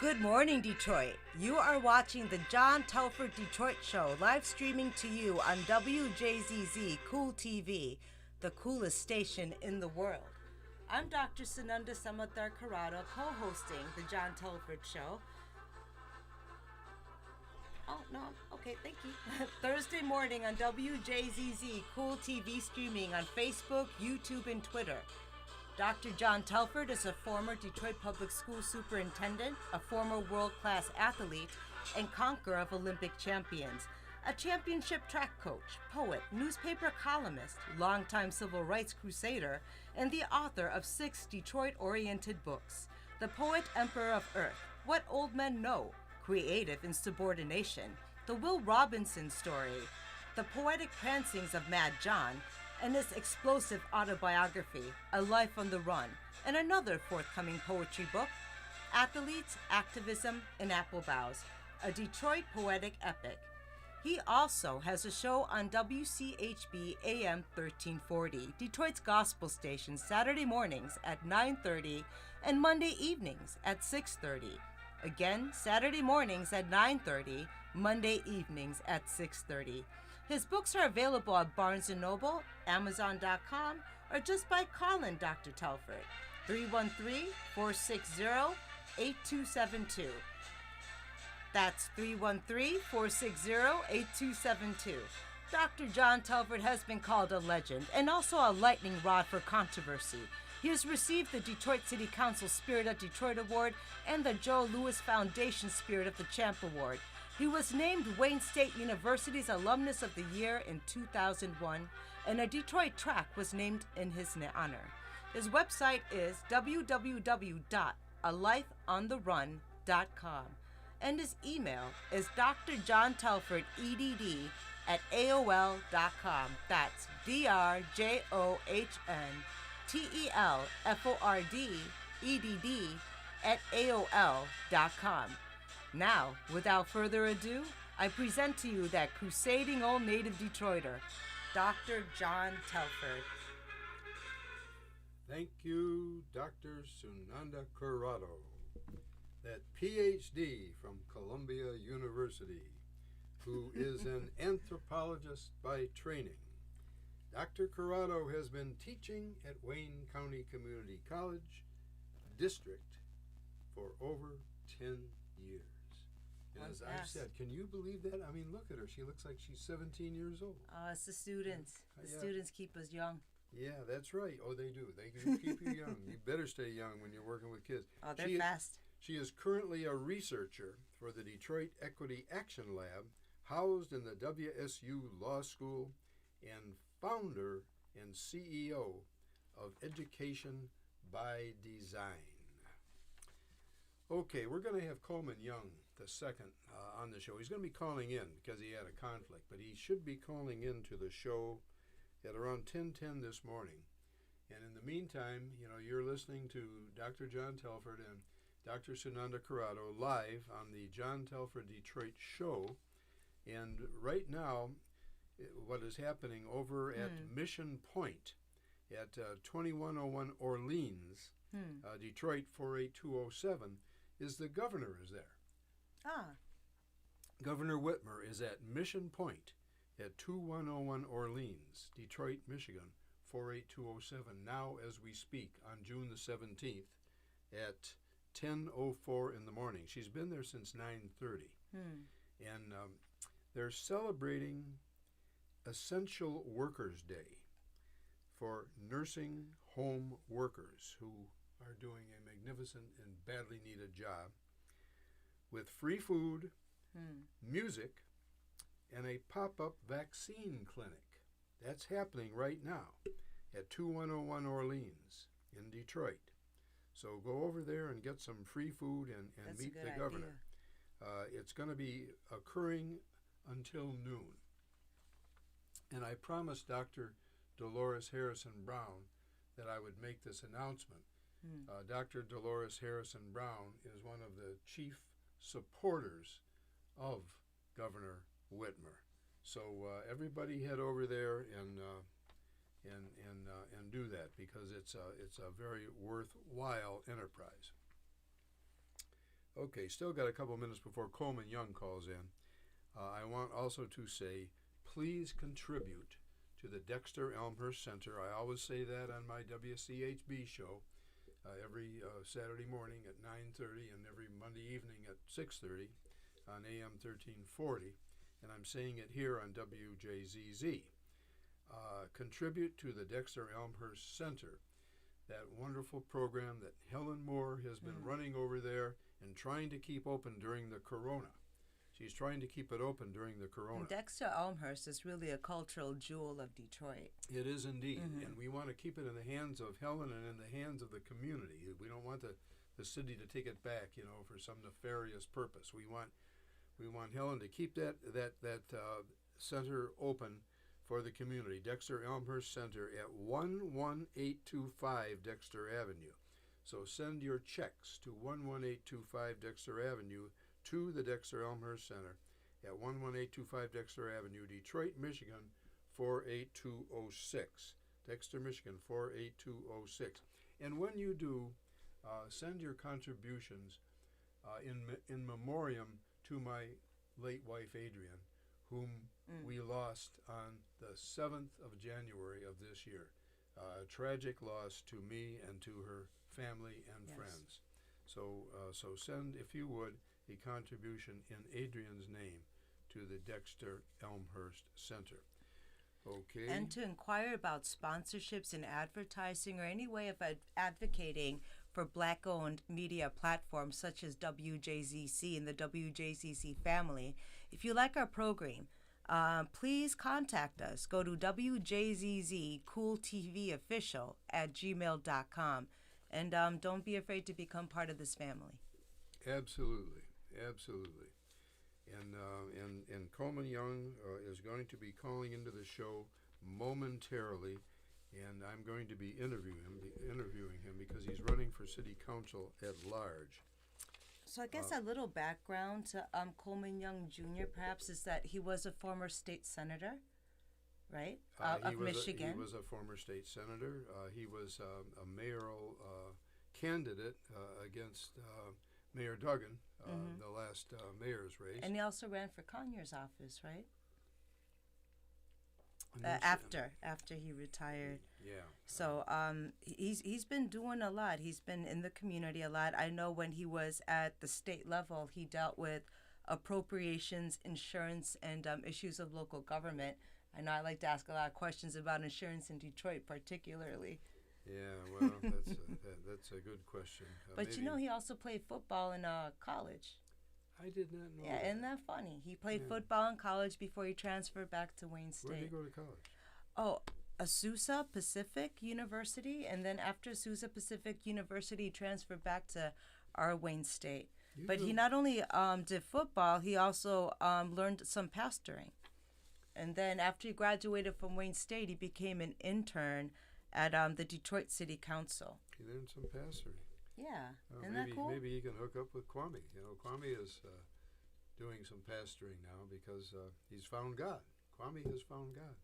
Good morning, Detroit. You are watching the John Telford Detroit Show, live streaming to you on Wjzz Cool TV, the coolest station in the world. I'm Dr. Sunanda Samathar Karada, co-hosting the John Telford Show. Oh, no, okay, thank you. Thursday morning on Wjzz Cool TV, streaming on Facebook, YouTube, and Twitter. Dr. John Telford is a former Detroit Public School superintendent, a former world-class athlete, and conqueror of Olympic champions, a championship track coach, poet, newspaper columnist, longtime civil rights crusader, and the author of 6 Detroit-oriented books: The Poet Emperor of Earth, What Old Men Know, Creative Insubordination, The Will Robinson Story, The Poetic Prancings of Mad John, and his explosive autobiography, A Life on the Run, and another forthcoming poetry book, Athletes, Activism, and Apple Boughs, a Detroit poetic epic. He also has a show on WCHB AM 1340, Detroit's gospel station, Saturday mornings at 9:30 and Monday evenings at 6:30. Again, Saturday mornings at 9:30, Monday evenings at 6:30. His books are available at Barnes & Noble, Amazon.com, or just by calling Dr. Telford, 313-460-8272. That's 313-460-8272. Dr. John Telford has been called a legend and also a lightning rod for controversy. He has received the Detroit City Council Spirit of Detroit Award and the Joe Louis Foundation Spirit of the Champ Award. He was named Wayne State University's Alumnus of the Year in 2001, and a Detroit track was named in his honor. His website is www.alifeontherun.com, and his email is drjohntelfordedd@aol.com. That's drjohntelfordedd@aol.com. Now, without further ado, I present to you that crusading old native Detroiter, Dr. John Telford. Thank you, Dr. Sunanda Corrado, that PhD from Columbia University, who is an anthropologist by training. Dr. Corrado has been teaching at Wayne County Community College District for over 10 years. And as I've said, can you believe that? I mean, look at her. She looks like she's 17 years old. It's the students. The students keep us young. Yeah, that's right. Oh, they do. They do keep you young. You better stay young when you're working with kids. Oh, they're fast. She is currently a researcher for the Detroit Equity Action Lab, housed in the WSU Law School, and founder and CEO of Education by Design. Okay, we're going to have Coleman Young the second on the show. He's going to be calling in because he had a conflict, but he should be calling in to the show at around 10:10 this morning. And in the meantime, you're listening to Dr. John Telford and Dr. Sunanda Corrado live on the John Telford Detroit Show. And right now, what is happening over at Mission Point at 2101 Orleans, Detroit 48207, is the governor is there. Governor Whitmer is at Mission Point at 2101 Orleans, Detroit, Michigan, 48207, now as we speak, on June the 17th at 10:04 in the morning. She's been there since 9:30. And they're celebrating Essential Workers Day for nursing home workers who are doing a magnificent and badly needed job, with free food, music, and a pop-up vaccine clinic. That's happening right now at 2101 Orleans in Detroit. So go over there and get some free food and meet the governor. It's going to be occurring until noon. And I promised Dr. Dolores Harrison Brown that I would make this announcement. Dr. Dolores Harrison Brown is one of the chief supporters of Governor Whitmer. So everybody head over there and do that, because it's a very worthwhile enterprise. Okay, still got a couple minutes before Coleman Young calls in. I want also to say, please contribute to the Dexter Elmhurst Center. I always say that on my WCHB show every Saturday morning at 9:30 and every Monday evening at 6:30 on AM 1340. And I'm saying it here on WJZZ. Contribute to the Dexter Elmhurst Center, that wonderful program that Helen Moore has been running over there and trying to keep open during the corona. She's trying to keep it open during the corona. And Dexter Elmhurst is really a cultural jewel of Detroit. It is indeed. And we want to keep it in the hands of Helen and in the hands of the community. We don't want the city to take it back, for some nefarious purpose. We want Helen to keep that center open for the community. Dexter Elmhurst Center at 11825 Dexter Avenue. So send your checks to 11825 Dexter Avenue to the Dexter Elmhurst Center at 11825 Dexter Avenue, Detroit, Michigan 48206. Dexter, Michigan 48206. And when you do, send your contributions in memoriam to my late wife Adrian, whom we lost on the 7th of January of this year. A tragic loss to me and to her family and friends. So send, if you would, a contribution in Adrian's name to the Dexter Elmhurst Center. Okay. And to inquire about sponsorships and advertising or any way of advocating for Black-owned media platforms such as WJZC and the WJZC family, if you like our program, please contact us. Go to WJZZ Cool TV Official at gmail.com. And don't be afraid to become part of this family. Absolutely. And Coleman Young is going to be calling into the show momentarily, and I'm going to be interviewing him because he's running for city council at large. So I guess a little background to Coleman Young Jr. perhaps is that he was a former state senator, right, of Michigan. He was a former state senator. He was a mayoral candidate against Mayor Duggan, the last mayor's race. And he also ran for Conyers' office, right? After he retired. Yeah. So he's been doing a lot. He's been in the community a lot. I know when he was at the state level, he dealt with appropriations, insurance, and issues of local government. I know I like to ask a lot of questions about insurance in Detroit, particularly. Yeah, well, that's a good question. But he also played football in college. I did not know. Yeah, isn't that funny? He played football in college before he transferred back to Wayne State. Where did he go to college? Oh, Azusa Pacific University, and then after Azusa Pacific University, he transferred back to our Wayne State. But he not only did football, he also learned some pastoring. And then after he graduated from Wayne State, he became an intern at the Detroit City Council. He learned some pastoring. Yeah, isn't that cool? Maybe he can hook up with Kwame. Kwame is doing some pastoring now because he's found God. Kwame has found God.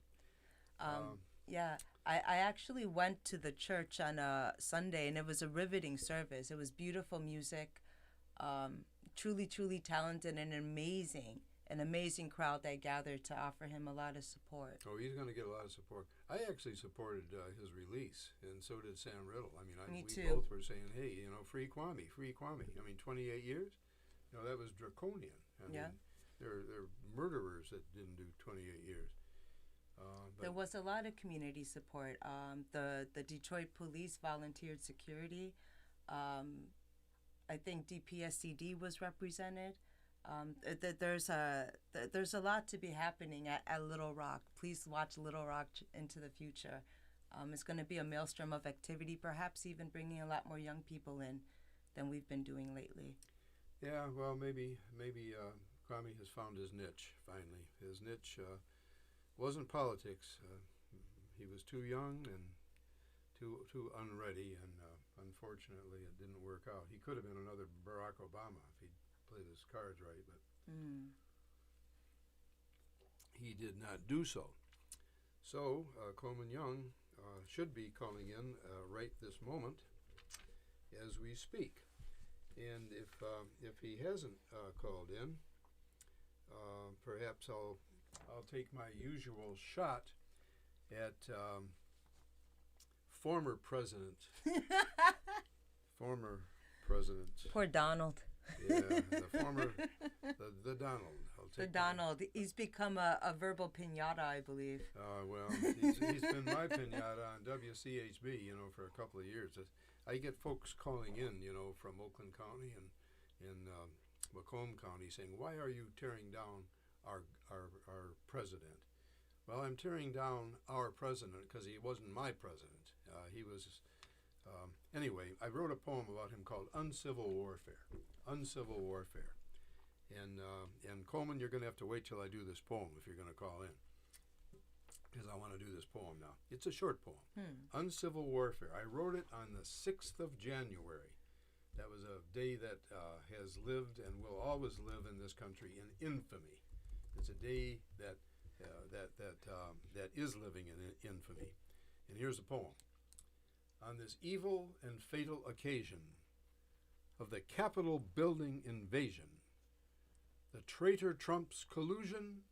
Yeah, I actually went to the church on a Sunday, and it was a riveting service. It was beautiful music, truly, truly talented, and an amazing crowd that gathered to offer him a lot of support. Oh, he's going to get a lot of support. I actually supported his release, and so did Sam Riddle. I mean, we both were saying, hey, free Kwame, free Kwame. I mean, 28 years? That was draconian. I mean, there are murderers that didn't do 28 years. There was a lot of community support. The Detroit Police volunteered security. I think DPSCD was represented. There's a lot to be happening at Little Rock. Please watch Little Rock into the future. It's going to be a maelstrom of activity, perhaps even bringing a lot more young people in than we've been doing lately. Yeah, well, maybe Kwame has found his niche finally. His niche wasn't politics. He was too young and too unready, and unfortunately, it didn't work out. He could have been another Barack Obama if he'd played his cards right, but he did not do so. So Coleman Young should be calling in right this moment as we speak. And if he hasn't called in, perhaps I'll take my usual shot at former president. Former president. Poor Donald. Yeah, the Donald. I'll take The Donald. He's become a verbal pinata, I believe. Well, he's been my pinata on WCHB, for a couple of years. I get folks calling in, from Oakland County and Macomb County saying, why are you tearing down our president? Well, I'm tearing down our president because he wasn't my president. He was... anyway, I wrote a poem about him called Uncivil Warfare. Uncivil Warfare. And Coleman, you're going to have to wait till I do this poem if you're going to call in, because I want to do this poem now. It's a short poem. Uncivil Warfare. I wrote it on the 6th of January. That was a day that has lived and will always live in this country in infamy. It's a day that is living in infamy. And here's the poem. On this evil and fatal occasion of the Capitol building invasion, the traitor Trump's collusion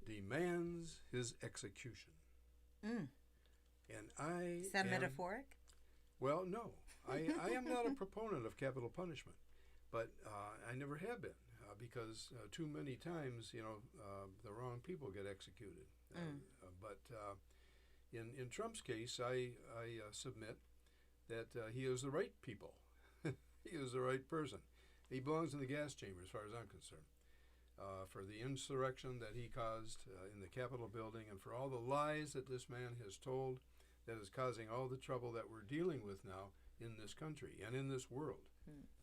demands his execution. And I Is that metaphoric? Well, no. I am not a proponent of capital punishment, but I never have been because too many times, the wrong people get executed. But in Trump's case, I submit that he is the right people. He is the right person. He belongs in the gas chamber, as far as I'm concerned, for the insurrection that he caused in the Capitol building and for all the lies that this man has told that is causing all the trouble that we're dealing with now in this country and in this world,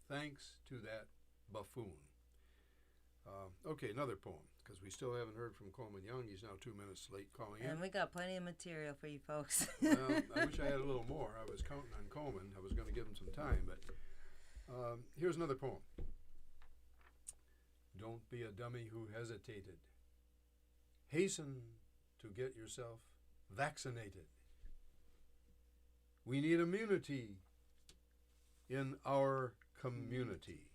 thanks to that buffoon. Okay, another poem, because we still haven't heard from Coleman Young. He's now 2 minutes late calling in. And we got plenty of material for you folks. Well, I wish I had a little more. I was counting on Coleman. I was going to give him some time, but here's another poem. Don't be a dummy who hesitated. Hasten to get yourself vaccinated. We need immunity in our community.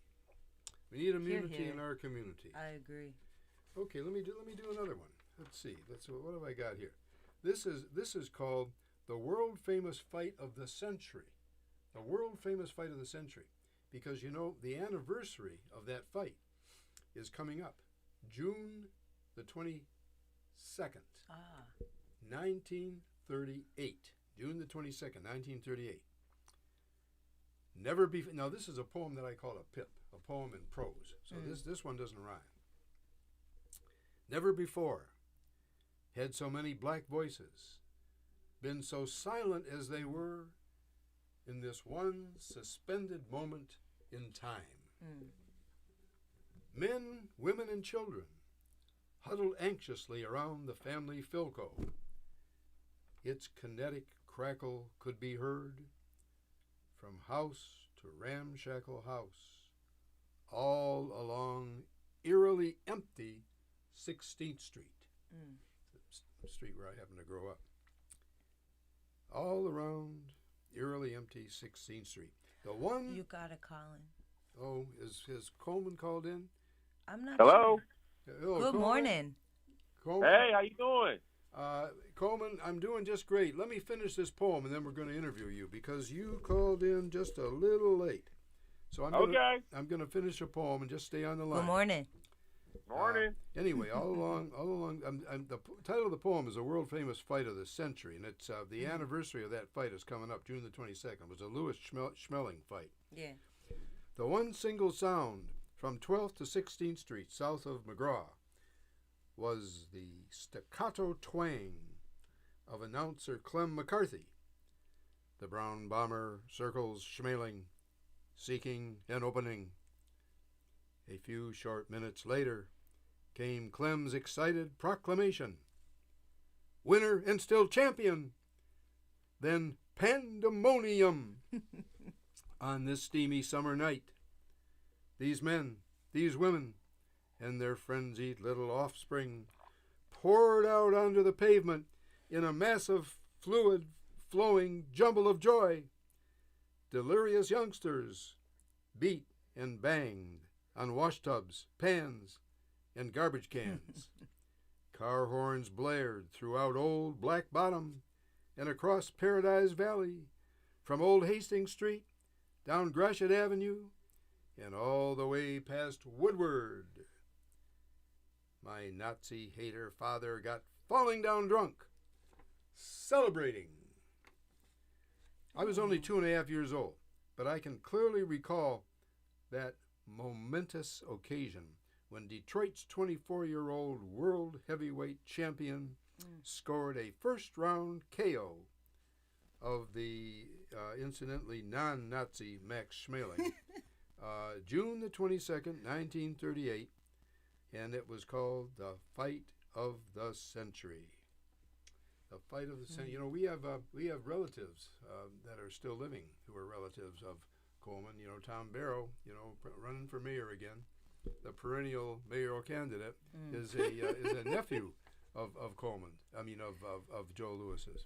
We need immunity in our community. I agree. Okay, let me do another one. Let's see. What have I got here? This is called the world famous fight of the century. The world famous fight of the century, because the anniversary of that fight is coming up, June the 22nd, 1938. June the 22nd, 1938. Never before. Now this is a poem that I call a pip, a poem in prose. So this one doesn't rhyme. Never before had so many black voices been so silent as they were in this one suspended moment in time. Men, women, and children huddled anxiously around the family Philco. Its kinetic crackle could be heard from house to ramshackle house, all along eerily empty 16th Street, the street where I happen to grow up. All around eerily empty 16th Street. The one... You got a Colin. Oh, has Coleman called in? I'm not Hello? sure. Hello, Good Coleman? morning. Coleman? Hey, how you doing? Coleman, I'm doing just great. Let me finish this poem, and then we're going to interview you, because you called in just a little late. So I'm going to finish a poem and just stay on the line. Good morning. Morning. Anyway, all along, the title of the poem is "A World Famous Fight of the Century," and it's the anniversary of that fight is coming up, June the 22nd. It was a Louis Schmeling fight. Yeah. The one single sound from 12th to 16th Street, south of McGraw, was the staccato twang of announcer Clem McCarthy. The brown bomber circles Schmeling, seeking an opening. A few short minutes later came Clem's excited proclamation. Winner and still champion. Then pandemonium. On this steamy summer night, these men, these women, and their frenzied little offspring poured out onto the pavement in a massive, fluid, flowing jumble of joy. Delirious youngsters, beat and banged on washtubs, pans, and garbage cans. Car horns blared throughout Old Black Bottom and across Paradise Valley, from Old Hastings Street, down Gratiot Avenue, and all the way past Woodward. My Nazi hater father got falling down drunk, celebrating. I was only 2.5 years old, but I can clearly recall that momentous occasion when Detroit's 24-year-old world heavyweight champion scored a first-round KO of the incidentally non-Nazi Max Schmeling, June the 22nd, 1938, and it was called the Fight of the Century. The Fight of the Century. You know, we have relatives that are still living who are relatives of Coleman. You know, Tom Barrow, you know, running for mayor again. The perennial mayoral candidate is a nephew of Coleman. I mean, of Joe Lewis's.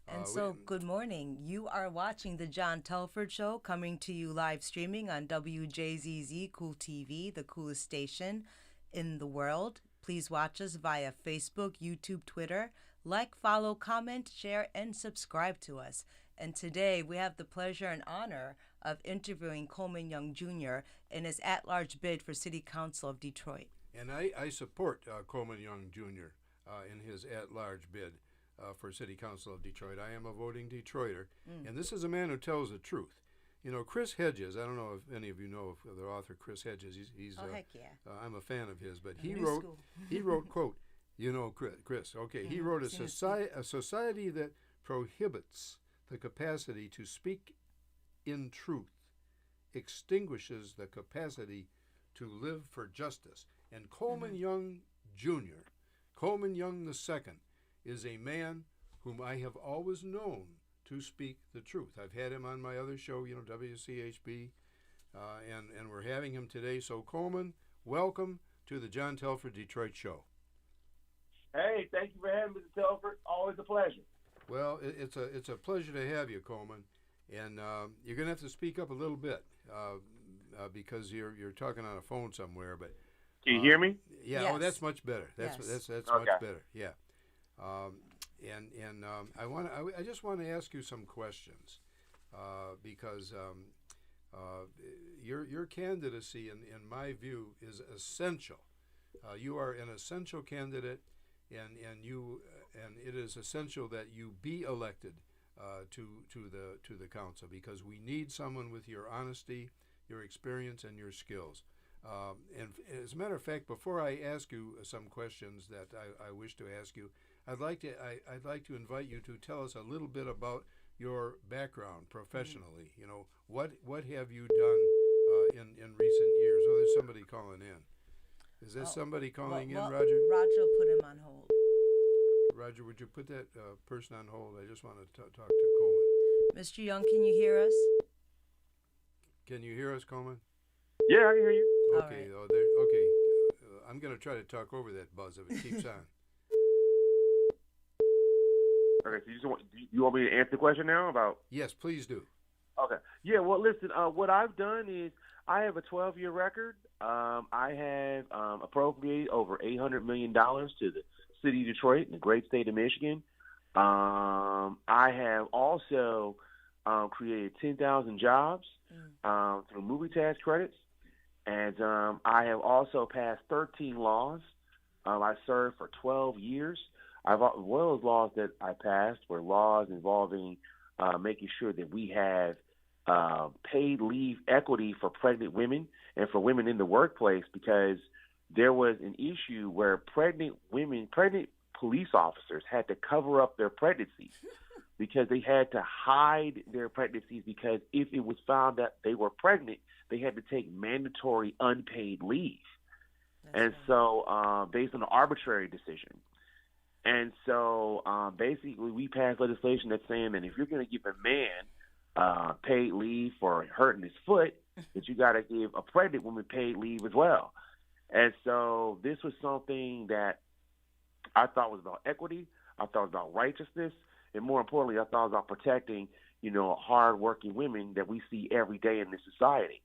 And so, good morning. You are watching the John Telford Show, coming to you live streaming on Wjzz Cool TV, the coolest station in the world. Please watch us via Facebook, YouTube, Twitter. Like, follow, comment, share, and subscribe to us. And today we have the pleasure and honor of interviewing Coleman Young Jr. in his at-large bid for City Council of Detroit. And I support Coleman Young Jr. In his at-large bid for City Council of Detroit. I am a voting Detroiter, and this is a man who tells the truth. You know, Chris Hedges, I don't know if any of you know of the author Chris Hedges. He's heck yeah. I'm a fan of his, but New school. he wrote, quote, you know Chris, okay, he wrote a society that prohibits the capacity to speak in truth extinguishes the capacity to live for justice. And Coleman Young Jr., Coleman Young II, is a man whom I have always known to speak the truth. I've had him on my other show, you know, WCHB, and we're having him today. So, Coleman, welcome to the John Telford Detroit Show. Hey, thank you for having me, Mr. Telford. Always a pleasure. Well, it's a pleasure to have you, Coleman, and you're going to have to speak up a little bit because you're talking on a phone somewhere. But can you hear me? Yeah. Yes. Oh, that's much better. That's Okay. much better. Yeah. I just want to ask you some questions because your candidacy, in my view, is essential. You are an essential candidate, and it is essential that you be elected to the council, because we need someone with your honesty, your experience, and your skills. And as a matter of fact, before I ask you some questions that I wish to ask you, I'd like to invite you to tell us a little bit about your background professionally. You know, what have you done in recent years? Oh, there's somebody calling in. Is there somebody calling in, Roger? Roger put him on hold. Roger, would you put that person on hold? I just want to talk to Coleman. Mr. Young, can you hear us? Can you hear us, Coleman? Yeah, I can hear you. Okay. All right. Okay. I'm going to try to talk over that buzz if it keeps on. Okay, so you want me to answer the question now about? Yes, please do. Okay. Yeah, well, listen, what I've done is I have a 12-year record. I have appropriated over $800 million to the city of Detroit in the great state of Michigan. I have also created 10,000 jobs through movie tax credits. And I have also passed 13 laws. I served for 12 years. One of those laws that I passed were laws involving making sure that we have paid leave equity for pregnant women and for women in the workplace, because there was an issue where pregnant police officers had to cover up their pregnancies because they had to hide their pregnancies, because if it was found that they were pregnant, they had to take mandatory unpaid leave. So based on an arbitrary decision. And so basically we passed legislation that's saying that if you're going to give a man paid leave for hurting his foot, that you got to give a pregnant woman paid leave as well. And so this was something that I thought was about equity. I thought it was about righteousness. And more importantly, I thought it was about protecting, hard-working women that we see every day in this society.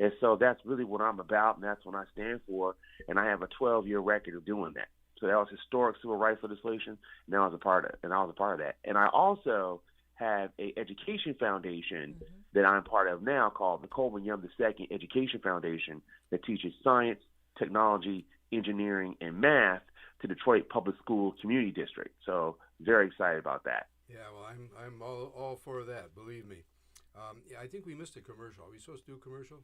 And so that's really what I'm about, and that's what I stand for. And I have a 12-year record of doing that. So that was historic civil rights legislation, and I was a part of that. And I also have a education foundation that I'm part of now called the Coleman Young II Education Foundation that teaches science, technology, engineering, and math to Detroit Public School Community District. So very excited about that. Yeah, well, I'm all for that. Believe me. I think we missed a commercial. Are we supposed to do a commercial?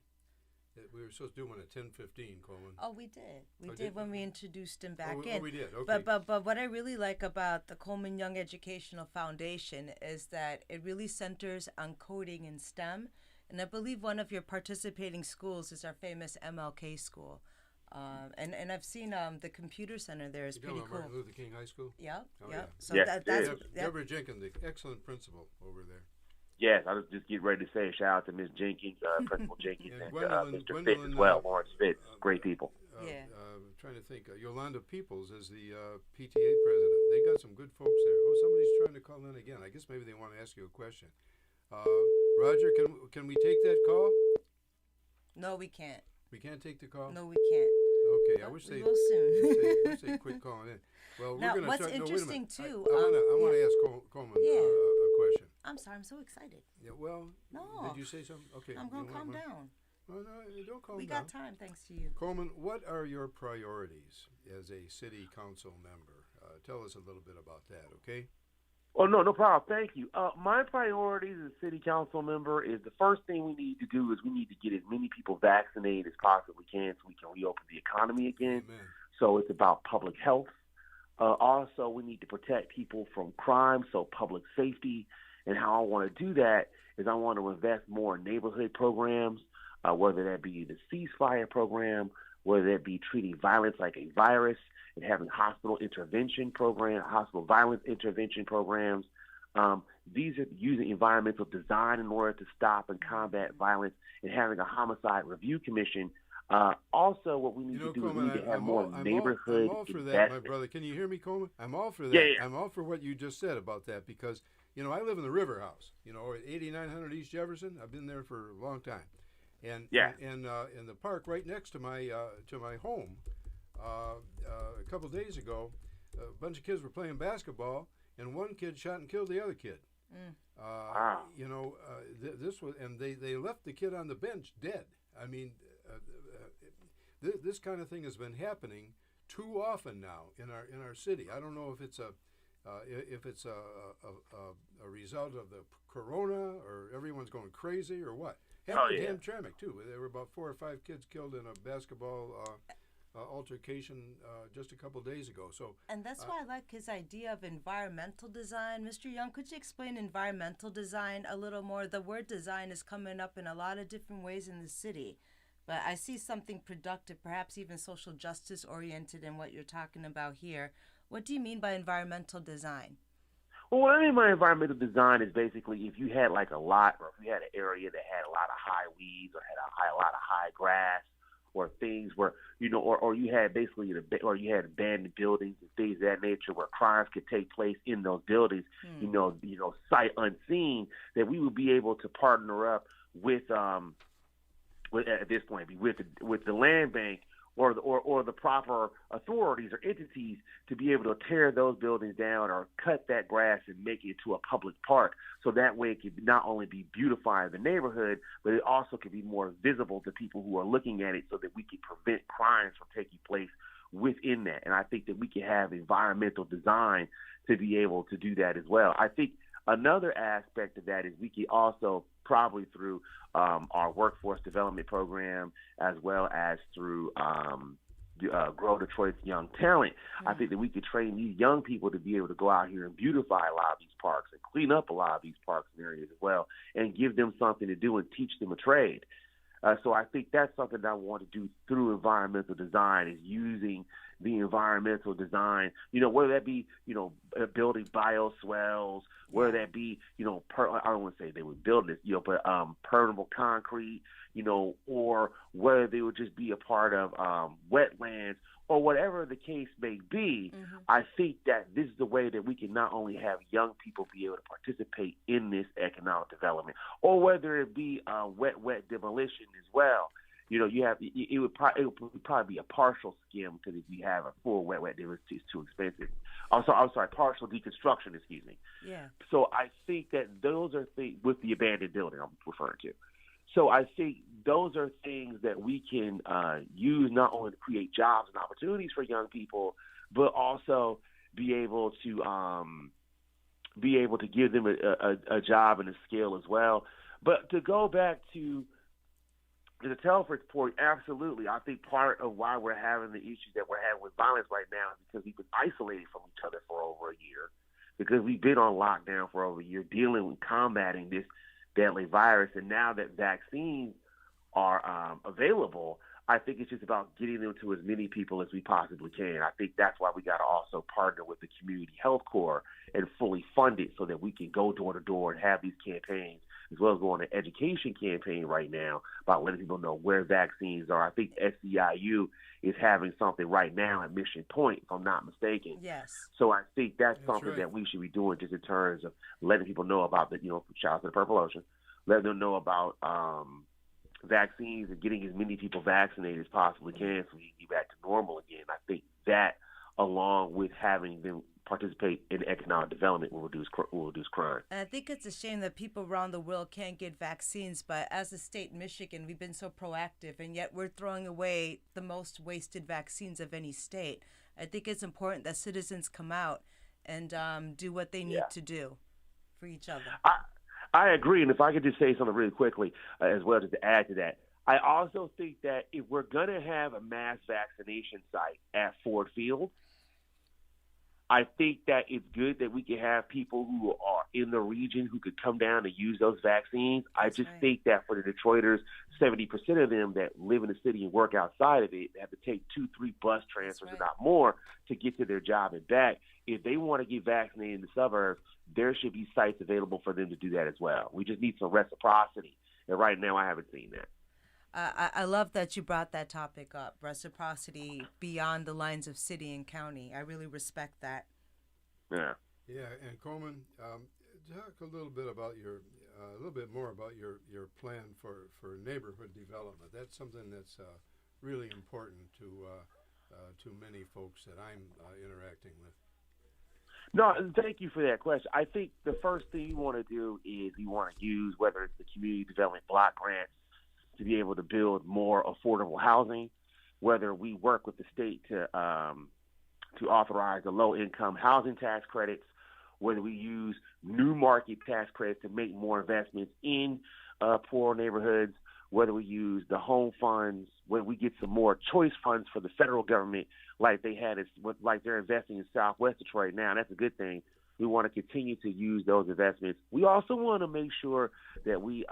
We were supposed to do one at 10:15, Coleman. Oh, we did. We did when we introduced him back in. Oh, we did. Okay. But what I really like about the Coleman Young Educational Foundation is that it really centers on coding and STEM. And I believe one of your participating schools is our famous MLK school. And I've seen the computer center there is pretty cool. Martin Luther King High School? Yeah, Oh, yeah. yeah. So Yeah. that's Deborah Jenkins, the excellent principal over there. Yes, I was just getting ready to say a shout out to Ms. Jenkins, Principal Jenkins, And and Gwendolyn, Mr. Fitz as well, Lawrence Fitz, great people. Yeah. Trying to think. Yolanda Peoples is the PTA president. They got some good folks there. Oh, somebody's trying to call in again. I guess maybe they want to ask you a question. Roger, can we take that call? No, we can't. We can't take the call? No, we can't. Okay, I But wish we they will soon. wish they quit calling in. Well, Now, we're going to what's start. interesting, no, wait a minute. too, I want to ask Coleman a question. I'm sorry, I'm so excited. Yeah, well, No. did you say something? Okay. I'm going to calm down. No, don't calm We down. got time, thanks to you. Coleman, what are your priorities as a city council member? Tell us a little bit about that, okay? Oh, no problem. Thank you. My priorities as a city council member is the first thing we need to do is we need to get as many people vaccinated as possibly can so we can reopen the economy again. Amen. So it's about public health. Also, we need to protect people from crime, so public safety. And how I want to do that is I want to invest more in neighborhood programs, whether that be the ceasefire program, whether that be treating violence like a virus and having hospital violence intervention programs. These are using environmental design in order to stop and combat violence and having a homicide review commission. Also, what we need to do Coleman, is we need to have more neighborhood I'm all for that, investment. my brother. Can you hear me, Coleman? I'm all for that. Yeah. I'm all for what you just said about that because, I live in the River House, at 8900 East Jefferson. I've been there for a long time. And in the park right next to my home, a couple days ago, a bunch of kids were playing basketball, and one kid shot and killed the other kid. Wow. This was, and they left the kid on the bench dead. I mean, this kind of thing has been happening too often now in our city. I don't know if it's a result of the corona or everyone's going crazy or what. Happened in Hamtramck too. There were about 4 or 5 kids killed in a basketball altercation just a couple days ago. And that's why I like his idea of environmental design. Mr. Young, could you explain environmental design a little more? The word design is coming up in a lot of different ways in the city. But I see something productive, perhaps even social justice oriented in what you're talking about here. What do you mean by environmental design? Well, what I mean by environmental design is basically if you had like a lot or if you had an area that had a lot of high weeds or had a lot of high grass or things where, or you had basically, or you had abandoned buildings and things of that nature where crimes could take place in those buildings, sight unseen, that we would be able to partner up with at this point, with the land bank or the proper authorities or entities to be able to tear those buildings down or cut that grass and make it to a public park. So that way it could not only be beautifying the neighborhood, but it also could be more visible to people who are looking at it so that we can prevent crimes from taking place within that. And I think that we can have environmental design to be able to do that as well. I think another aspect of that is we can also probably through our workforce development program as well as through Grow Detroit's Young Talent. I think that we could train these young people to be able to go out here and beautify a lot of these parks and clean up a lot of these parks and areas as well and give them something to do and teach them a trade. So I think that's something that I want to do through environmental design is using the environmental design, whether that be, building bioswales, whether that be, I don't want to say they would build this, but permeable concrete, or whether they would just be a part of wetlands or whatever the case may be. I think that this is the way that we can not only have young people be able to participate in this economic development, or whether it be wet demolition as well. You have it would probably be a partial skim, because if you have a full wet deal, it's too expensive. I'm sorry, partial deconstruction, excuse me. Yeah. So I think that those are things with the abandoned building I'm referring to. So I think those are things that we can use not only to create jobs and opportunities for young people, but also be able to give them a job and a skill as well. But to go back to the Telford's point, absolutely. I think part of why we're having the issues that we're having with violence right now is because we've been isolated from each other for over a year, because we've been on lockdown for over a year dealing with combating this deadly virus. And now that vaccines are available, I think it's just about getting them to as many people as we possibly can. I think that's why we got to also partner with the Community Health Corps and fully fund it, so that we can go door to door and have these campaigns, as well as go on an education campaign right now about letting people know where vaccines are. I think SEIU is having something right now at Mission Point, if I'm not mistaken. Yes. So I think that's something right. that we should be doing, just in terms of letting people know about shout out to the Purple Ocean, letting them know about vaccines and getting as many people vaccinated as possibly can, so we can get back to normal again. I think that, along with having them participate in economic development, will reduce crime. And I think it's a shame that people around the world can't get vaccines, but as a state, Michigan, we've been so proactive, and yet we're throwing away the most wasted vaccines of any state. I think it's important that citizens come out and do what they need to do for each other. I agree, and if I could just say something really quickly as well, just to add to that, I also think that if we're going to have a mass vaccination site at Ford Field, I think that it's good that we can have people who are in the region who could come down and use those vaccines. I just think that for the Detroiters, 70% of them that live in the city and work outside of it have to take 2-3 bus transfers and not more to get to their job and back. If they want to get vaccinated in the suburbs, there should be sites available for them to do that as well. We just need some reciprocity, and right now I haven't seen that. I love that you brought that topic up, reciprocity beyond the lines of city and county. I really respect that. Yeah. Yeah, and Coleman, talk a little bit about a little bit more about your plan for neighborhood development. That's something that's really important to many folks that I'm interacting with. No, thank you for that question. I think the first thing you want to do is you want to use, whether it's the community development block grants, to be able to build more affordable housing, whether we work with the state to authorize the low-income housing tax credits, whether we use new market tax credits to make more investments in poor neighborhoods, whether we use the home funds, whether we get some more choice funds for the federal government, like they're investing in Southwest Detroit now. That's a good thing. We want to continue to use those investments. We also want to make sure that we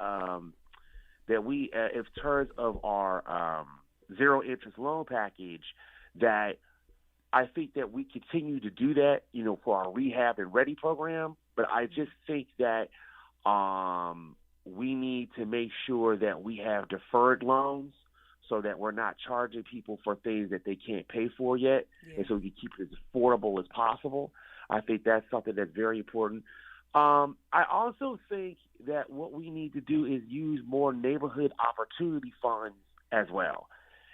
in terms of our zero interest loan package, that I think that we continue to do that, for our rehab and ready program. But I just think that we need to make sure that we have deferred loans, so that we're not charging people for things that they can't pay for yet, and so we can keep it as affordable as possible. I think that's something that's very important. I also think that what we need to do is use more neighborhood opportunity funds as well,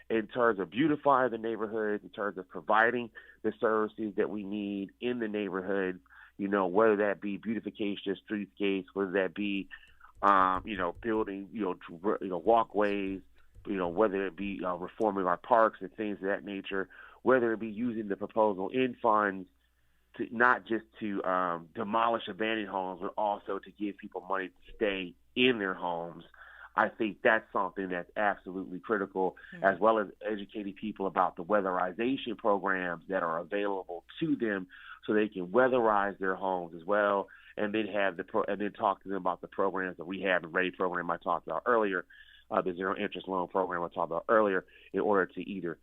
in terms of beautifying the neighborhoods, in terms of providing the services that we need in the neighborhoods, whether that be beautification of streetscapes, whether that be, building, walkways, whether it be reforming our parks and things of that nature, whether it be using the proposal in funds to not just to demolish abandoned homes, but also to give people money to stay in their homes. I think that's something that's absolutely critical, as well as educating people about the weatherization programs that are available to them, so they can weatherize their homes as well, and then and then talk to them about the programs, the rehab and ready program I talked about earlier, the zero interest loan program I talked about earlier, in order to either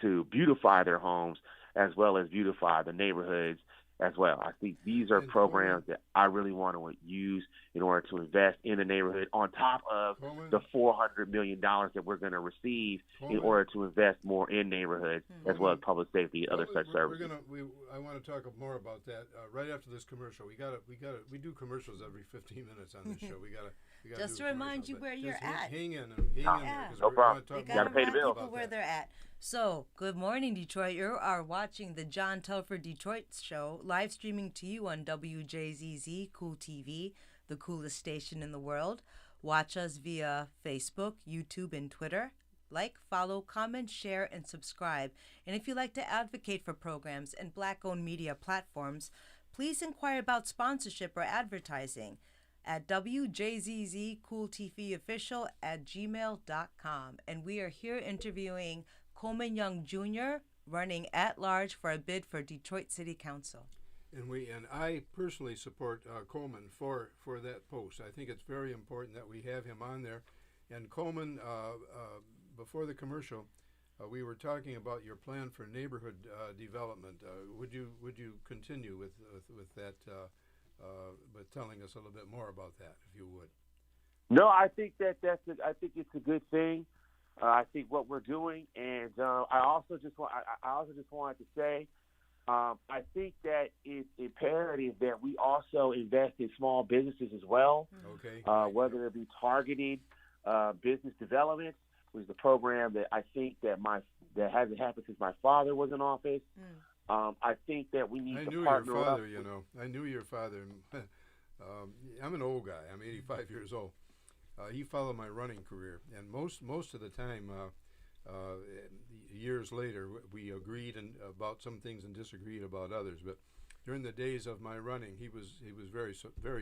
to beautify their homes as well as beautify the neighborhoods as well. I think these are programs that I really want to use in order to invest in the neighborhood, on top of the $400 million that we're going to receive in order to invest more in neighborhoods, as well as public safety and other such services. I want to talk more about that right after this commercial. We do commercials every 15 minutes on this show. We We gotta Just do to a remind commercial, you but where you're just at. Hang in there, because No we're problem. going to We talk gotta Gotta pay the remind bill. people where they're at. So, good morning, Detroit. You are watching the John Telford Detroit Show, live streaming to you on WJZZ Cool TV, the coolest station in the world. Watch us via Facebook, YouTube, and Twitter. Like, follow, comment, share, and subscribe. And if you'd like to advocate for programs and Black-owned media platforms, please inquire about sponsorship or advertising at WJZZCoolTVOfficial@gmail.com. And we are here interviewing Coleman Young Jr., running at large for a bid for Detroit City Council. And I personally support Coleman for that post. I think it's very important that we have him on there. And Coleman, before the commercial, we were talking about your plan for neighborhood development. Would you continue with that, but telling us a little bit more about that, if you would? No, I think I think it's a good thing. I think what we're doing, and I also just wanted to say, I think that it's imperative that we also invest in small businesses as well. Okay. Whether it be targeted business development, which is a program that I think that hasn't happened since my father was in office. I think that we need to partner up. I knew your father. I'm an old guy. I'm 85 years old. He followed my running career, and most of the time, years later, we agreed about some things and disagreed about others. But during the days of my running, he was very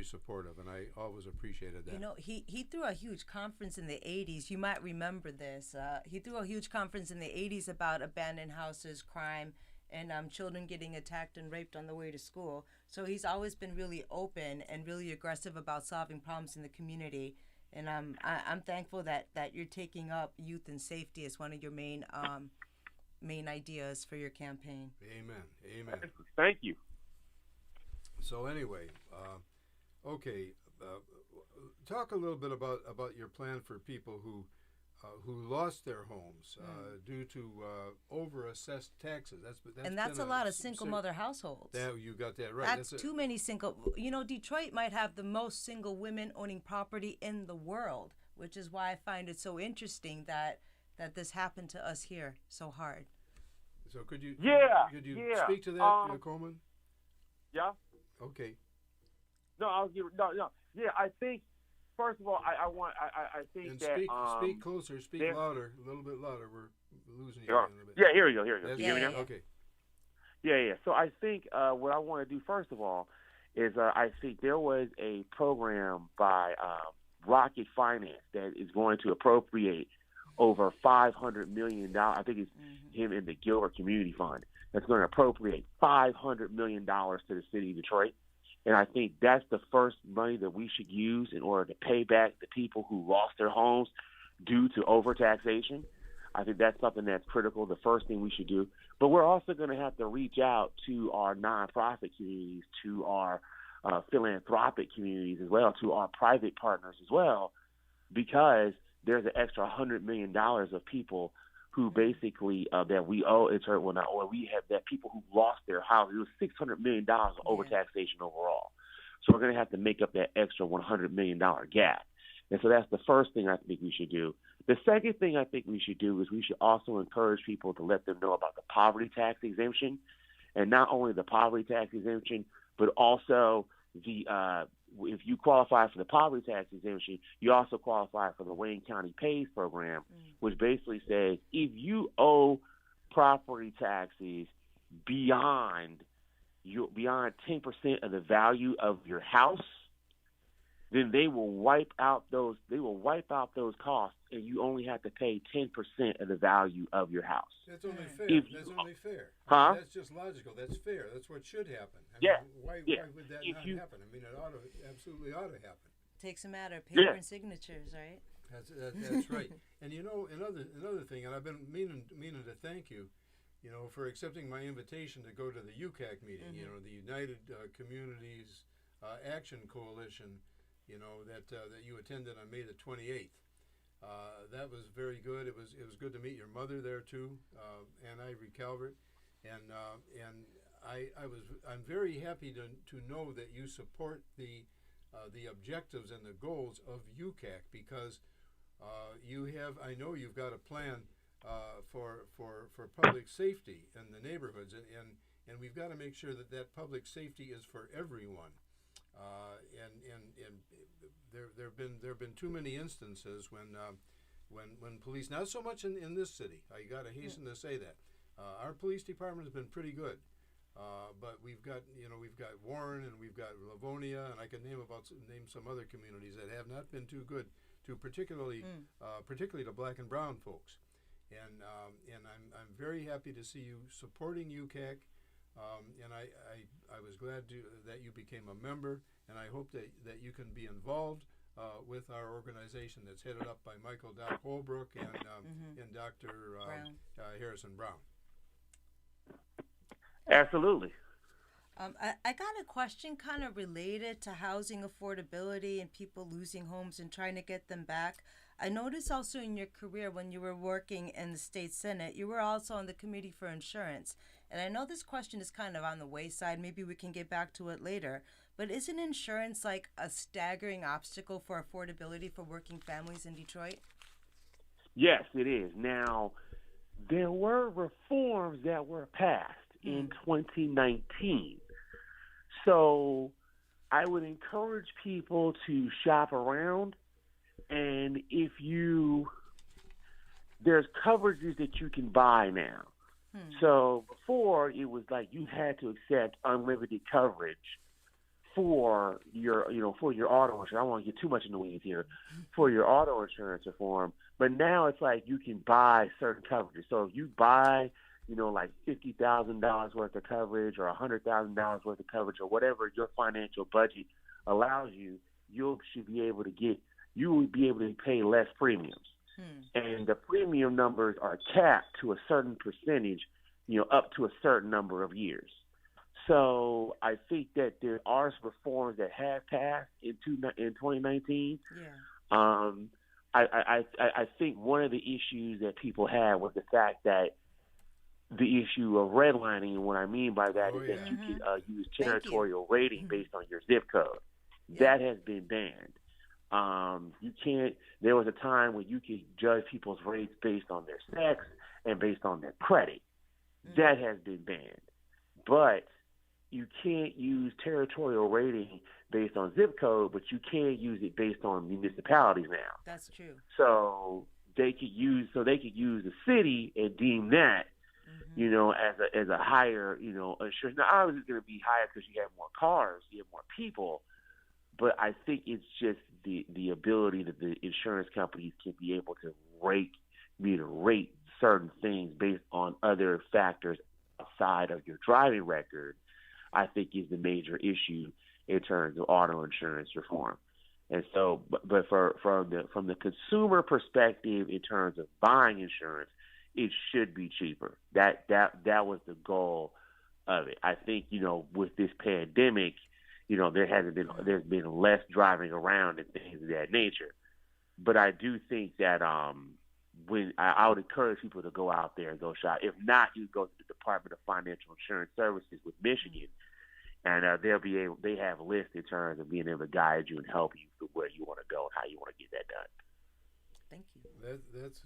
supportive, and I always appreciated that. You know, he threw a huge conference in the 80s. You might remember this. He threw a huge conference in the 80s about abandoned houses, crime, and children getting attacked and raped on the way to school. So he's always been really open and really aggressive about solving problems in the community. And I'm thankful that you're taking up youth and safety as one of your main ideas for your campaign. Amen. Thank you. So anyway, okay, talk a little bit about your plan for people who lost their homes due to over-assessed taxes. That's a lot of single mother households. You got that right. That's too many single. You know, Detroit might have the most single women owning property in the world, which is why I find it so interesting that this happened to us here so hard. So could you speak to that, Coleman? Yeah. Okay. No. Yeah, I think. First of all, I think and that speak closer, speak louder, a little bit louder. We're losing you a little bit. Yeah, here we go. Can you hear me now? Okay. Yeah. So I think what I want to do first of all is I think there was a program by Rocket Finance that is going to appropriate over $500 million. I think it's him in the Gilbert Community Fund that's going to appropriate $500 million to the city of Detroit. And I think that's the first money that we should use in order to pay back the people who lost their homes due to overtaxation. I think that's something that's critical, the first thing we should do. But we're also going to have to reach out to our nonprofit communities, to our philanthropic communities as well, to our private partners as well, because there's an extra $100 million of people who basically that we owe, we have that people who lost their houses. It was $600 million of overtaxation overall. So we're going to have to make up that extra $100 million gap. And so that's the first thing I think we should do. The second thing I think we should do is we should also encourage people to let them know about the poverty tax exemption, and not only the poverty tax exemption, but also the if you qualify for the poverty tax exemption, you also qualify for the Wayne County Pays program, which basically says if you owe property taxes beyond 10% of the value of your house, then they will wipe out those costs, and you only have to pay 10% of the value of your house. That's only fair. That's only fair. Huh? That's just logical. That's fair. That's what should happen. Why would that not happen? I mean, it absolutely ought to happen. Takes a matter of paper and signatures, right? That's right. And you know, another thing, and I've been meaning to thank you, for accepting my invitation to go to the UCAC meeting. The United Communities Action Coalition. That you attended on May the 28th. That was very good. It was good to meet your mother there too, Ann Ivory Calvert, and I'm very happy to know that you support the the objectives and the goals of UCAC, because I know you've got a plan for public safety in the neighborhoods, and we've got to make sure that public safety is for everyone. And there have been too many instances when police, not so much in this city, I got to hasten to say that our police department has been pretty good, but we've got Warren, and we've got Livonia, and I can name some other communities that have not been too good to particularly to black and brown folks, and I'm very happy to see you supporting UCAC. And I was glad that you became a member, and I hope that you can be involved with our organization that's headed up by Michael Doc Holbrook and Dr. Harrison Brown. Absolutely. I got a question kind of related to housing affordability and people losing homes and trying to get them back. I noticed also in your career when you were working in the state senate, you were also on the committee for insurance. And I know this question is kind of on the wayside. Maybe we can get back to it later. But isn't insurance like a staggering obstacle for affordability for working families in Detroit? Yes, it is. Now, there were reforms that were passed in 2019. So I would encourage people to shop around. And there's coverages that you can buy now. So before, it was like you had to accept unlimited coverage for your auto insurance. I don't want to get too much in the weeds here, for your auto insurance reform. But now it's like you can buy certain coverages. So if you buy, like $50,000 worth of coverage or $100,000 worth of coverage or whatever your financial budget allows you, you will be able to pay less premiums. And the premium numbers are capped to a certain percentage, up to a certain number of years. So I think that there are some reforms that have passed in 2019. Yeah. I think one of the issues that people had was the fact that the issue of redlining, and what I mean by that is that you can use territorial rating based on your zip code. Yeah. That has been banned. You can't. There was a time when you could judge people's rates based on their sex and based on their credit. That has been banned. But you can't use territorial rating based on zip code, but you can use it based on municipalities now. That's true. So they could use the city and deem that, as a higher, insurance. Now obviously it's going to be higher because you have more cars, you have more people. But I think it's just the ability that the insurance companies can be able to rate certain things based on other factors outside of your driving record, I think is the major issue in terms of auto insurance reform. And so, but from the consumer perspective, in terms of buying insurance, it should be cheaper. That was the goal of it. I think, with this pandemic, there's been less driving around and things of that nature. But I do think that when I would encourage people to go out there and go shop. If not, you go to the Department of Financial Insurance Services with Michigan, and they have lists in terms of being able to guide you and help you to where you want to go and how you want to get that done. Thank you.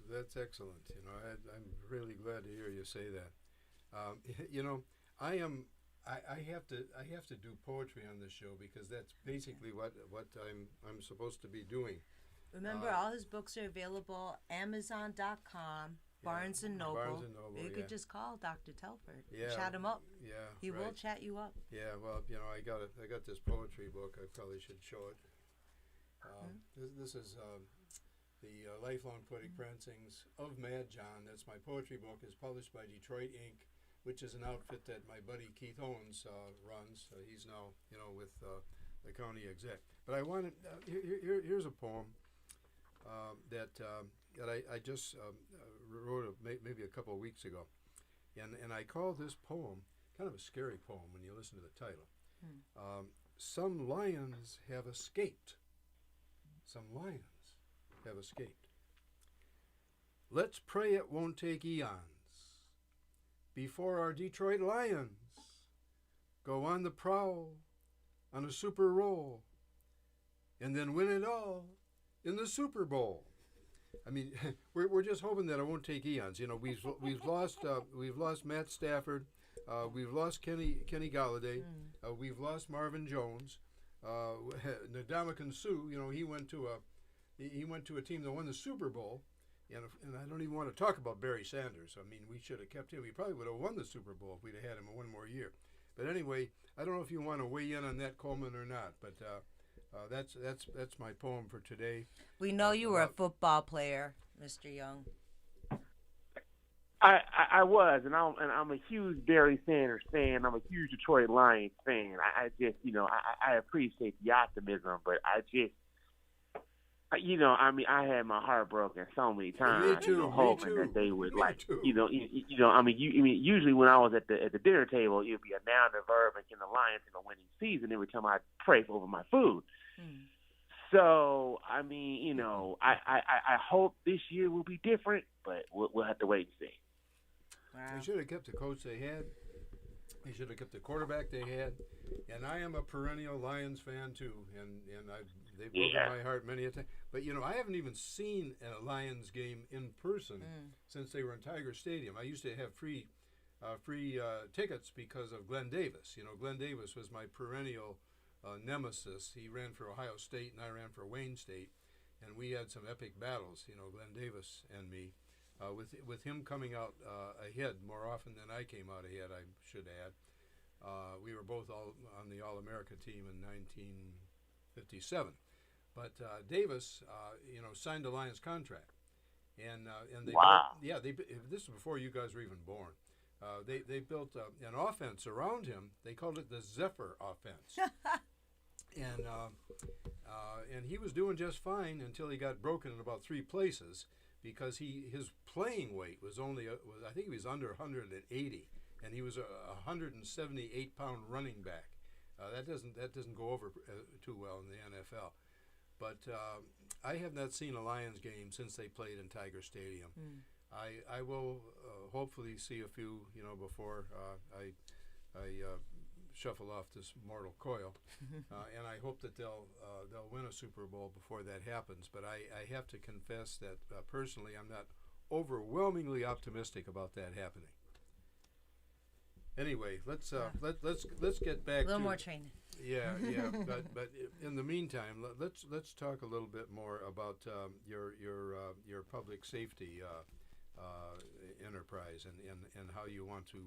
That's excellent. I'm really glad to hear you say that. I have to do poetry on this show because that's basically what I'm supposed to be doing. Remember, all his books are available Amazon.com, Barnes and Noble. You could just call Dr. Telford. Chat him up. Yeah, he will chat you up. Yeah, well, I got this poetry book. I probably should show it. This is the Lifelong Poetic Prancings of Mad John. That's my poetry book. It's published by Detroit Inc., which is an outfit that my buddy Keith Owens runs. He's now, with the county exec. But I wanted here's a poem that I just wrote maybe a couple of weeks ago, and I call this poem kind of a scary poem when you listen to the title. Some lions have escaped. Some lions have escaped. Let's pray it won't take eons before our Detroit Lions go on the prowl on a super roll and then win it all in the Super Bowl. I mean, we're just hoping that it won't take eons. You know, we've lost Matt Stafford, we've lost Kenny Galladay, we've lost Marvin Jones, Ndamukong Suh. You know, he went to a team that won the Super Bowl, and I don't even want to talk about Barry Sanders. I mean, we should have kept him. He probably would have won the Super Bowl if we'd have had him one more year. But anyway, I don't know if you want to weigh in on that, Coleman, or not. But that's my poem for today. We know you were a football player, Mr. Young. I was, and I'm a huge Barry Sanders fan. I'm a huge Detroit Lions fan. I just, I appreciate the optimism, but I just, I had my heart broken so many times. Me too. Hoping that they would usually when I was at the dinner table, it would be a noun and verb and the Lions in a winning season every time I pray over my food. So, I hope this year will be different, but we'll have to wait and see. Wow. They should have kept the coach they had. They should have kept the quarterback they had. And I am a perennial Lions fan too, and they've broken my heart many a time. But I haven't even seen a Lions game in person since they were in Tiger Stadium. I used to have free tickets because of Glenn Davis. Glenn Davis was my perennial nemesis. He ran for Ohio State, and I ran for Wayne State, and we had some epic battles. Glenn Davis and me. With him coming out ahead more often than I came out ahead, I should add. We were both on the All-America team in 1957. But Davis, signed a Lions contract. And they this was before you guys were even born. They built an offense around him. They called it the Zephyr offense. And he was doing just fine until he got broken in about 3 places. Because his playing weight was I think he was under 180, and he was a 178-pound running back. That doesn't go over too well in the NFL. But I have not seen a Lions game since they played in Tiger Stadium. I will hopefully see a few before I shuffle off this mortal coil, and I hope that they'll win a Super Bowl before that happens. But I have to confess that personally, I'm not overwhelmingly optimistic about that happening. Anyway, let's get back a little to more training. Yeah. But in the meantime, let's talk a little bit more about your public safety enterprise and how you want to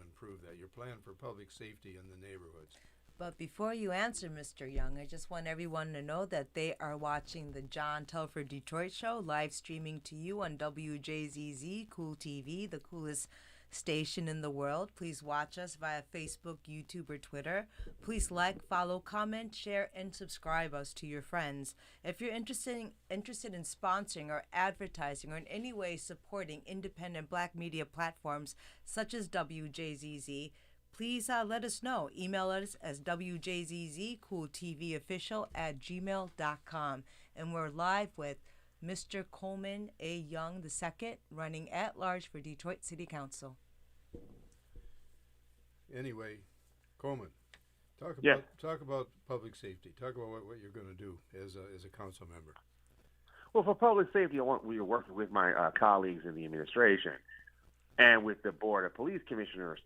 improve that. Your plan for public safety in the neighborhoods. But before you answer, Mr. Young, I just want everyone to know that they are watching the John Telford Detroit Show live streaming to you on Wjzz Cool TV, the coolest station in the world. Please watch us via Facebook, YouTube, or Twitter. Please like, follow, comment, share, and subscribe us to your friends. If you're interested in sponsoring or advertising or in any way supporting independent Black media platforms such as WJZZ, please let us know. Email us as WJZZCoolTVOfficial@gmail.com. And we're live with Mr. Coleman A. Young II, running at large for Detroit City Council. Anyway, Coleman, talk about public safety. Talk about what you're going to do as a council member. Well, for public safety, we are working with my colleagues in the administration and with the Board of Police Commissioners.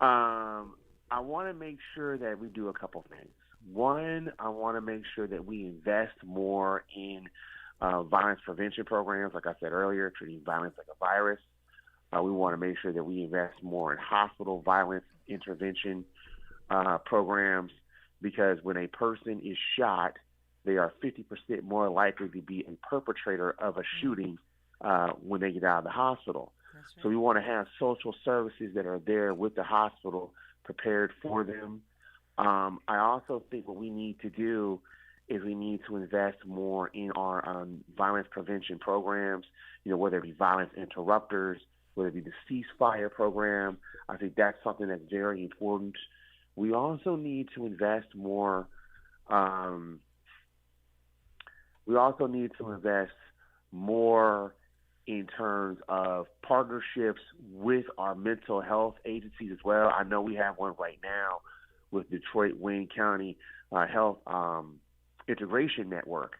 I want to make sure that we do a couple things. One, I want to make sure that we invest more in violence prevention programs, like I said earlier, treating violence like a virus. We want to make sure that we invest more in hospital violence intervention programs, because when a person is shot, they are 50% more likely to be a perpetrator of a shooting when they get out of the hospital. Right. So we want to have social services that are there with the hospital prepared for them. I also think what we need to do is we need to invest more in our violence prevention programs, whether it be violence interrupters, whether it be the ceasefire program. I think that's something that's very important. We also need to invest more. In terms of partnerships with our mental health agencies as well. I know we have one right now with Detroit Wayne County Health integration network,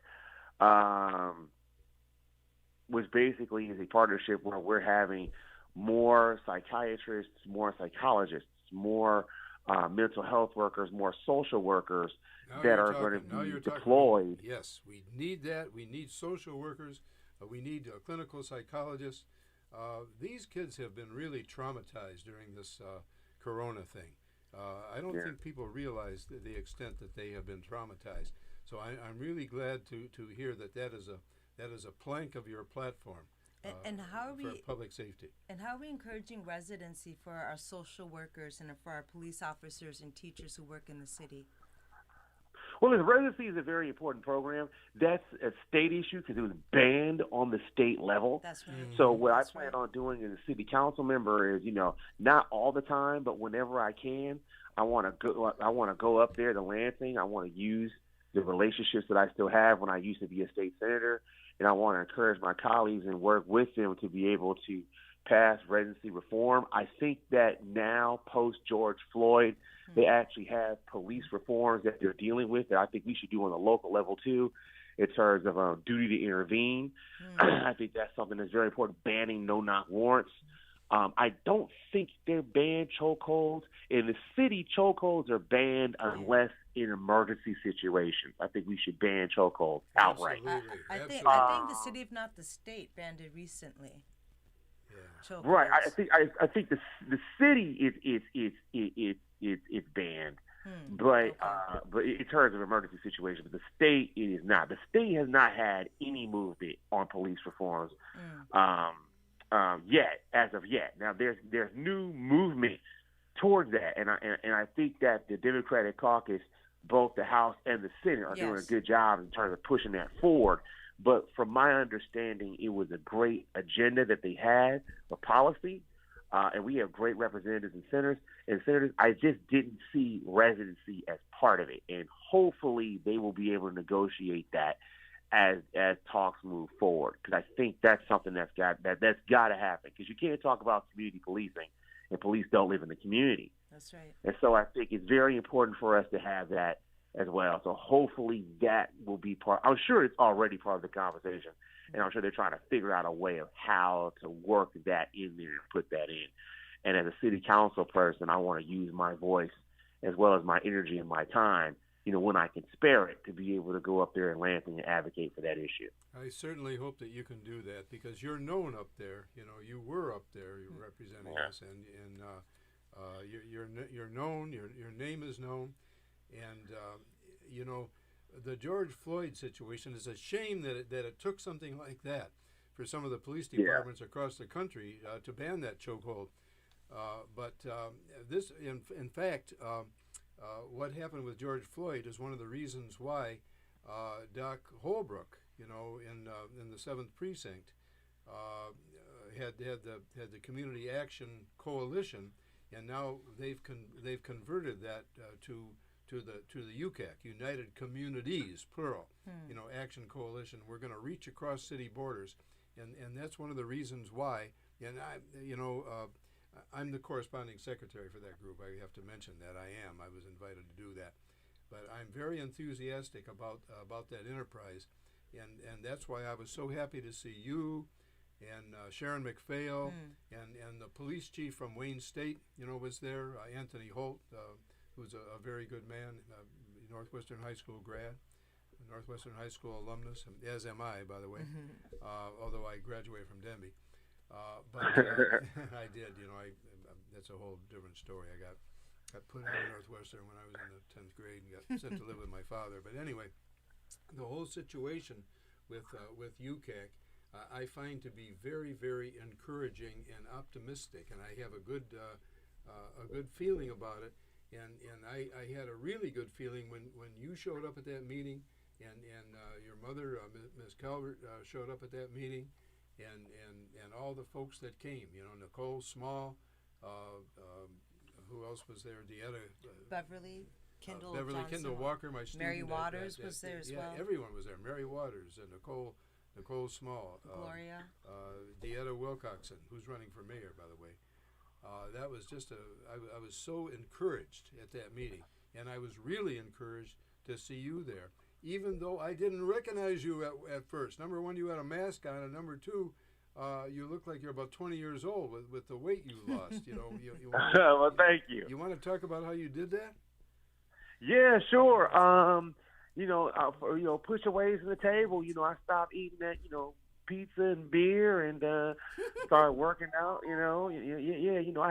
which basically is a partnership where we're having more psychiatrists, more psychologists, more mental health workers, more social workers that are going to be deployed. Yes, we need that. We need social workers. We need clinical psychologists. These kids have been really traumatized during this corona thing. I don't think people realize the extent that they have been traumatized. So I'm really glad to hear that is a plank of your platform. And how are for we public safety? And how are we encouraging residency for our social workers and for our police officers and teachers who work in the city? Well, the residency is a very important program. That's a state issue because it was banned on the state level. That's right. So what I plan on doing as a city council member is, not all the time, but whenever I can, I want to go up there to Lansing. I want to use the relationships that I still have when I used to be a state senator, and I want to encourage my colleagues and work with them to be able to pass residency reform. I think that now, post George Floyd, they actually have police reforms that they're dealing with that I think we should do on the local level too, in terms of duty to intervene. I think that's something that's very important. Banning no-knock warrants. I don't think they're banned chokeholds. In the city, chokeholds are banned unless in emergency situations. I think we should ban chokeholds outright. I think the city, if not the state, banned it recently. Yeah. Right. I think the city is banned, but in terms of emergency situations, but the state it is not. The state has not had any movement on police reforms yet, as of yet. Now there's new movement towards that, and I think that the Democratic caucus, both the House and the Senate, are doing a good job in terms of pushing that forward. But from my understanding, it was a great agenda that they had for policy, and we have great representatives and senators. I just didn't see residency as part of it, and hopefully they will be able to negotiate that as talks move forward. Because I think that's something that's got to happen. Because you can't talk about community policing and police don't live in the community. That's right. And so I think it's very important for us to have that as well. So hopefully that will be part. I'm sure it's already part of the conversation, and I'm sure they're trying to figure out a way of how to work that in there and put that in. And as a city council person, I want to use my voice as well as my energy and my time, when I can spare it, to be able to go up there in Lansing and advocate for that issue. I certainly hope that you can do that because you're known up there. You were up there, you're representing us, and you're known. Your name is known. And, the George Floyd situation is a shame that it took something like that for some of the police departments across the country to ban that chokehold. But this, in fact, what happened with George Floyd is one of the reasons why Doc Holbrook, in the 7th Precinct, had the Community Action Coalition, and now they've converted that to the UCAC, United Communities, plural, Action Coalition. We're going to reach across city borders, and that's one of the reasons why. And I'm the corresponding secretary for that group. I have to mention that I was invited to do that, but I'm very enthusiastic about that enterprise, and that's why I was so happy to see you and Sharon McPhail and the police chief from Wayne State, was there, Anthony Holt. Who's a very good man, Northwestern High School grad, Northwestern High School alumnus, as am I, by the way, although I graduated from Denby. But I did, that's a whole different story. I got put out of Northwestern when I was in the 10th grade and got sent to live with my father. But anyway, the whole situation with UCAC, I find to be very, very encouraging and optimistic, and I have a good feeling about it. And I had a really good feeling when you showed up at that meeting, and your mother, Ms. Calvert, showed up at that meeting, and all the folks that came. Nicole Small, who else was there? Deetta, Beverly Kendall, Kendall Walker, my student. Mary Waters was there as well. Yeah, everyone was there. Mary Waters and Nicole Small, Gloria, Deetta Wilcoxon, who's running for mayor, by the way. That was just I was so encouraged at that meeting, and I was really encouraged to see you there. even though I didn't recognize you at first. Number one, you had a mask on, and number two, you look like you're about 20 years old with the weight you lost. You Well, thank you. You want to talk about how you did that? Yeah, sure. Push away from the table. I stopped eating that, pizza and beer, and started working out. I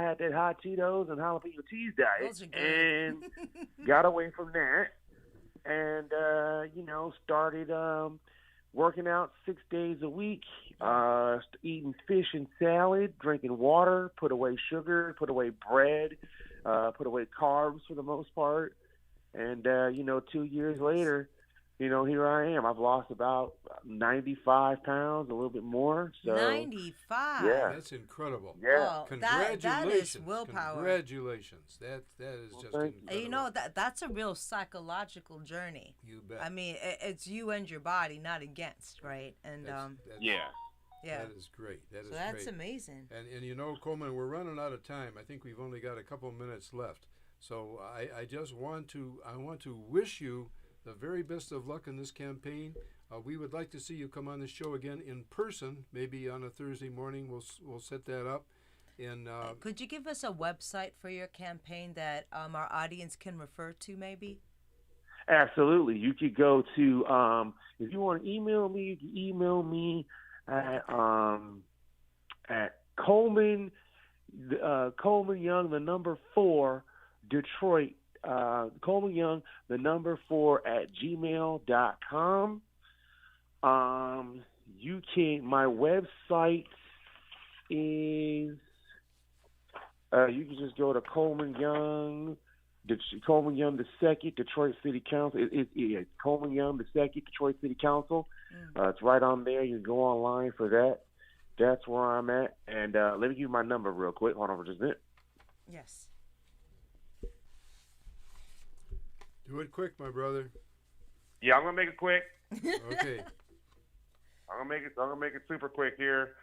had that hot Cheetos and jalapeno cheese diet, Those are good. and got away from that, and started working out 6 days a week, eating fish and salad, drinking water, put away sugar, put away bread, put away carbs for the most part. And, 2 years later, here I am. I've lost about 95 pounds, a little bit more. So 95? Yeah. That's incredible. Yeah. Oh, Congratulations. that is willpower. Congratulations. That is just thank incredible. That's a real psychological journey. You bet. I mean, it's you and your body, not against, right? And That's- Yeah. yeah. That is great. That is So that's great. amazing. And Coleman, we're running out of time. I think we've only got a couple minutes left. So I just want to wish you the very best of luck in this campaign. We would like to see you come on the show again in person, maybe on a Thursday morning. We'll set that up. And Could you give us a website for your campaign that our audience can refer to, maybe? Absolutely. You could go to, if you want to email me, you can email me at Coleman Young, the number 4, Detroit, Coleman Young, the number 4 at gmail.com. My website is, you can just go to Coleman Young the Second, Detroit City Council. It's Coleman Young the Second, Detroit City Council. It's right on there. You can go online for that. That's where I'm at. And let me give you my number real quick. Hold on for just a minute. Yes. do it quick, my brother. Yeah, I'm gonna make it quick. Okay. I'm gonna make it super quick here.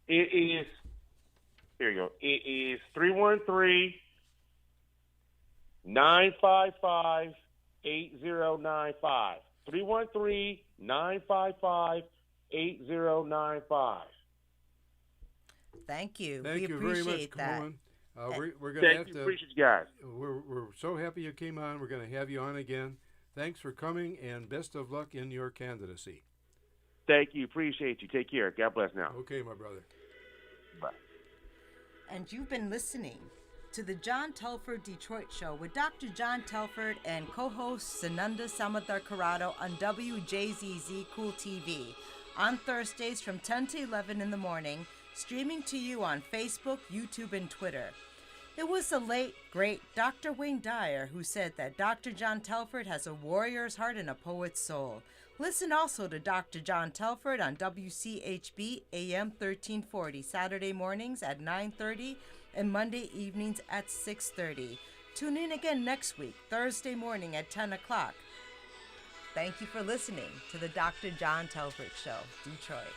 It is. Here you go. It is 313-955-8095. 313-955-8095. Thank you. Thank we you very appreciate much, that. Coleman. We're going to have to. Appreciate you guys. We're so happy you came on. We're going to have you on again. Thanks for coming, and best of luck in your candidacy. Thank you. Appreciate you. Take care. God bless now. Okay, my brother. Bye. And you've been listening to the John Telford Detroit Show with Dr. John Telford and co-host Sananda Samadar-Corrado on Wjzz Cool TV on Thursdays from 10 to 11 in the morning, streaming to you on Facebook, YouTube, and Twitter. It was the late, great Dr. Wayne Dyer who said that Dr. John Telford has a warrior's heart and a poet's soul. Listen also to Dr. John Telford on WCHB AM 1340, Saturday mornings at 9:30 and Monday evenings at 6:30. Tune in again next week, Thursday morning at 10 o'clock. Thank you for listening to the Dr. John Telford Show, Detroit.